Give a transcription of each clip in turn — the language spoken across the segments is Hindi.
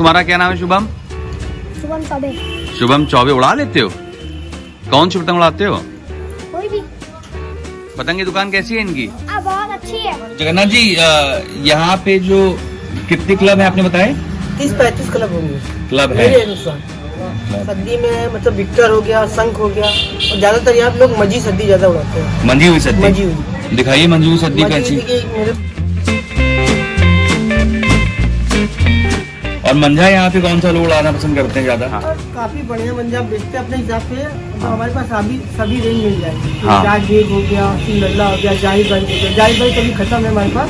तुम्हारा क्या नाम है? शुभम? शुभम चौबे। शुभम चौबे। उड़ा लेते हो? कौन सी पतंग उड़ाते हो? कोई भी पतंग की दुकान कैसी है इनकी? बहुत अच्छी है। जगन्नाथ जी, यहाँ पे जो कितने क्लब है आपने बताए? 30-35 क्लब होंगे क्लब है। मेरे अनुसार। सद्दी में मतलब विक्टर हो गया, शंख हो गया, और ज्यादातर यहाँ पे लोग मंजी सद्दी ज्यादा उड़ाते हैं। मंजी हुई सद्दी? मंजी हुई। दिखाइए मंजी हुई सद्दी कैसी। और मंजा यहाँ पे कौन सा लोग उड़ाना पसंद करते हैं ज्यादा? और काफी बढ़िया मंजा बेचते हैं अपने हिसाब से, तो हमारे पास सभी रेंज मिल जाएगी। हाँ। जाज बेग हो गया, लल्ला हो गया, जाहिद भाई हो गया। जाहिद भाई कभी खत्म है हमारे पास।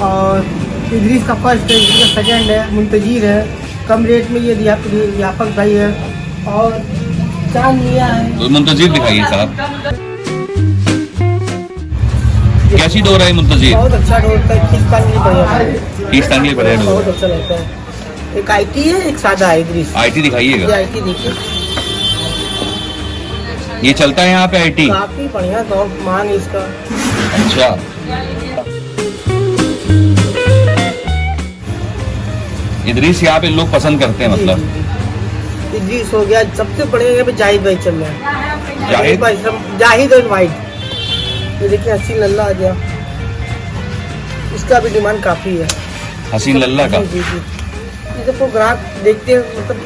और इदरीस का फर्स्ट है, इदरीस का सेकेंड है, मुंतजीर है। कम रेट में ये व्यापक भाई है, और चांद मियाँ है। तो मुंतजीर दिखाइए साहब, कैसी डोर है मुंतजीर? बहुत अच्छा डोरता है, किस्तान के लिए बढ़िया। किस्तान के लिए बढ़िया डोर बहुत है। अच्छा रहता है। एक आईटी है, एक सादा है इदरीस। आईटी दिखाइएगा। ये आईटी देखिए, ये चलता है यहाँ पे आईटी? काफी बढ़िया मान है इसका। अच्छा, इदरीस यहाँ पे लोग पसंद करते हैं मतलब। इदरीस हो गया, सबसे बड़े यहाँ पे जाहिद भाई चल रहे हैं। जाहिद भाई जाहिद और वाइट। ये देखिए हसीन लल्ला आ गया, इसका भी डिमांड काफी है। हसीन लल्ला का? जी जी। ये देखो ग्राहक देखते हैं, मतलब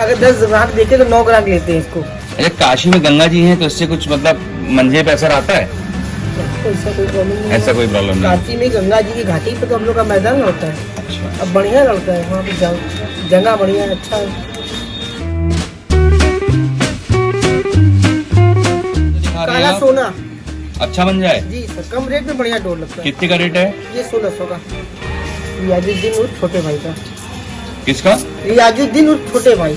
अगर 10 ग्राहक देखे तो 9 ग्राहक लेते हैं इसको। अच्छा, काशी में गंगा जी हैं तो इससे कुछ मतलब मंजे पे असर आता है? ऐसा कोई प्रॉब्लम नहीं है। ऐसा कोई प्रॉब्लम नहीं? काशी में गंगा जी की घाटी पे तो हम लोग का मैदान होता है। अच्छा, अब बढ़िया लगता है वहाँ पे, जगह बढ़िया है, अच्छा है। काला सोना अच्छा बन जाए जी सर, कम रेट में बढ़िया डोर लगता है। कितने का रेट है? ये 1600 का। रियाजुद्दीन उर्फ छोटे भाई का। किसका? रियाजुद्दीन उर्फ छोटे भाई।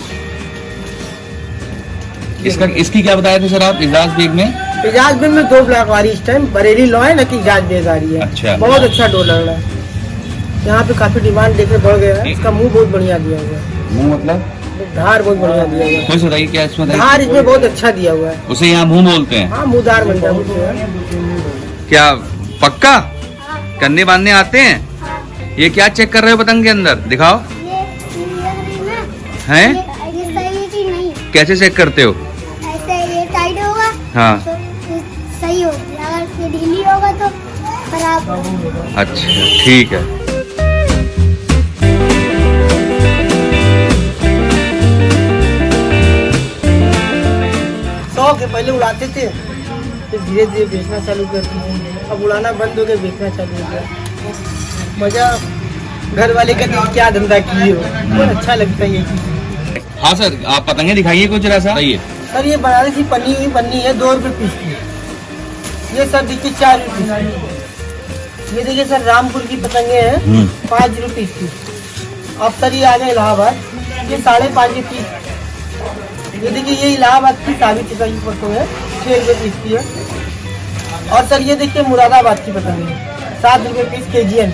इसका इसकी क्या बताए थे सर आप? इजाज बेग में? इजाज बेग में 2 ब्लॉक वाली इस टाइम बरेली लॉ है ना कि इजाज बेग आ रही है। अच्छा। बहुत अच्छा डोर लग रहा है। यहाँ पे काफी डिमांड देखने बढ़ गया है। इसका मुंह बहुत बढ़िया दिया हुआ है। मुंह मतलब? धार बहुत बढ़िया दिया हुआ है। कुछ बताइए क्या इसमें? धार इसमें बहुत अच्छा दिया हुआ है। उसे यहाँ मुंह बोलते हैं? हाँ, मुँहदार बन है। क्या पक्का करने बांधने आते हैं? ये क्या चेक कर रहे हो पतंग के अंदर? दिखाओ। हैं? ये सही है कि नहीं? कैसे चेक करते हो? ऐसे ये टाइट होगा हाँ। तो सही होगा, अगर ये ढीली होगा तो खराब होगा। अच्छा, ठीक है। शौक है, पहले उड़ाते थे, फिर धीरे धीरे बेचना चालू कर दिया। अब उड़ाना बंद हो गया, बेचना चालू हो गया। मजा घर वाले का क्या धंधा किए हो, बहुत अच्छा लगता है ये चीज। हाँ सर, आप पतंगे दिखाइए कुछ जरा सा। सर ये बनारसी पन्नी है, 2 रुपए पीस की। ये सर देखिए 4 रुपए की। ये देखिए सर रामपुर की पतंगे हैं, 5 रुपए पीस की। अब सर ये आ गए इलाहाबाद, ये 5.5 पीस। ये देखिए ये इलाहाबाद की साबित चिता की पतंग है, 6 रुपए पीस की है। और सर ये देखिए मुरादाबाद की पतंग है, 7 रुपए पीस केजीएन।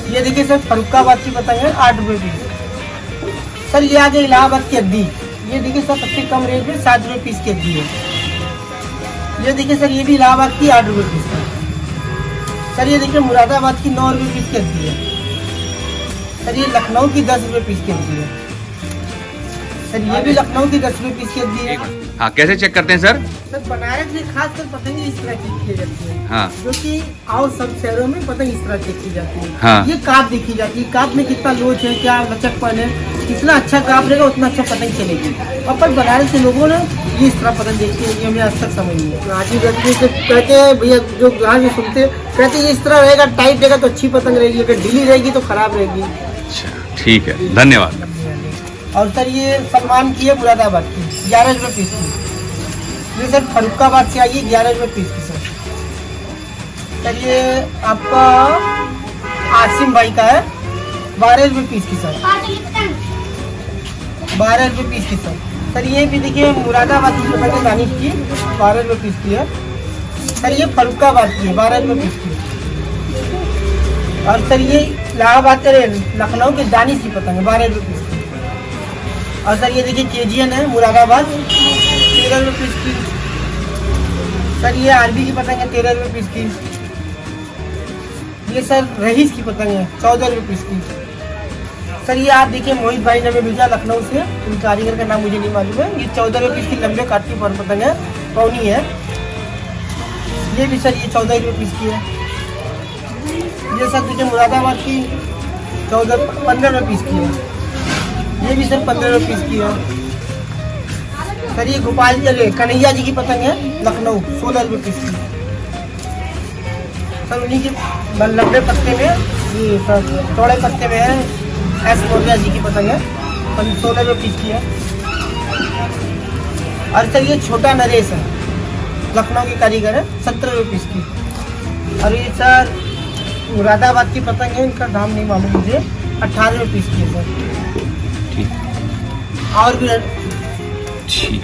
ये देखिए सर फरुखाबाद की पतंग है, 8 रुपए पीस। सर ये आ गए इलाहाबाद की अद्दी। ये देखिए सर सबसे कम रेट में 7 रुपए पीस की अद्दी है। ये देखिए सर ये भी इलाहाबाद की 8 रुपए पीस है। सर ये देखिए मुरादाबाद की 9 रुपए पीस की अद्दी है। सर ये लखनऊ की 10 रुपए पीस की अद्दी है। सर ये भी लखनऊ की 10 रुपए पीस की अद्दी है। हाँ, कैसे चेक करते हैं सर? सर बनारस में खास कर पतंग इस तरह की जाती है। हाँ। जो कि और सब शहरों में पतंग इस तरह देखी जाती है। हाँ। ये काप देखी जाती है, काप में कितना लोच है, क्या लचकपन है, जितना अच्छा काप रहेगा उतना अच्छा पतंग चलेगी। और पर बनारस के लोगों ने ये इस तरह पतंग देखी है, ये हमें आज तक समझ नहीं है। आज व्यक्ति से कहते हैं भैया, जो ग्राहक में सुनते कहते हैं इस तरह रहेगा, टाइट रहेगा तो अच्छी पतंग रहेगी, अगर ढीली रहेगी तो खराब रहेगी। अच्छा, ठीक है, धन्यवाद। और सर ये सलमान की है मुरादाबाद की, 11 रुपए पीस की। ये सर फरुखाबाद से आई है, 11 रुपए पीस की। सर ये आपका आसिम भाई का है, 12 रुपए पीस की सर, 12 रुपए पीस की सर। सर ये भी देखिए मुरादाबाद की पतंग है, दानिश की, 12 रुपए पीस की है। सर ये फरुखाबाद की है, 12 रुपए पीस की। और सर ये इलाहाबाद लखनऊ के दानिश की पतंग है, 12 रुपए पीस की। और सर ये देखिए केजीएन है मुरादाबाद, 13 रुपए पीस की। सर ये आरबी की पतंग है, 13 रुपए पीस की। ये सर रहीस की पतंग है, 14 रुपए पीस की। सर ये आप देखिए मोहित भाई ने हमें भेजा लखनऊ से, इन कारीगर का नाम मुझे नहीं मालूम है। ये 14 रुपये पीस की लंबे काट की पतंग है, पौनी है। ये भी सर ये 14 रुपये पीस की है। ये सर देखिए मुरादाबाद की 15 रुपये पीस की है। ये भी सर 15 रुपये पीस की है। सर ये गोपाल जी कन्हैया जी की पतंग है, लखनऊ 16 रुपये पीस की। सर उन्हीं के लंबे पत्ते में, ये सर चौड़े पत्ते में है, एस मौर्या जी की पतंग है, 16 रुपये पीस की है। और सर ये छोटा नरेश है, लखनऊ के कारीगर है, 17 रुपये पीस की। और ये सर मुरादाबाद की पतंग है, इनका दाम नहीं मालूम मुझे, 18 रुपये पीस की है सर। ठीक और भी ठीक।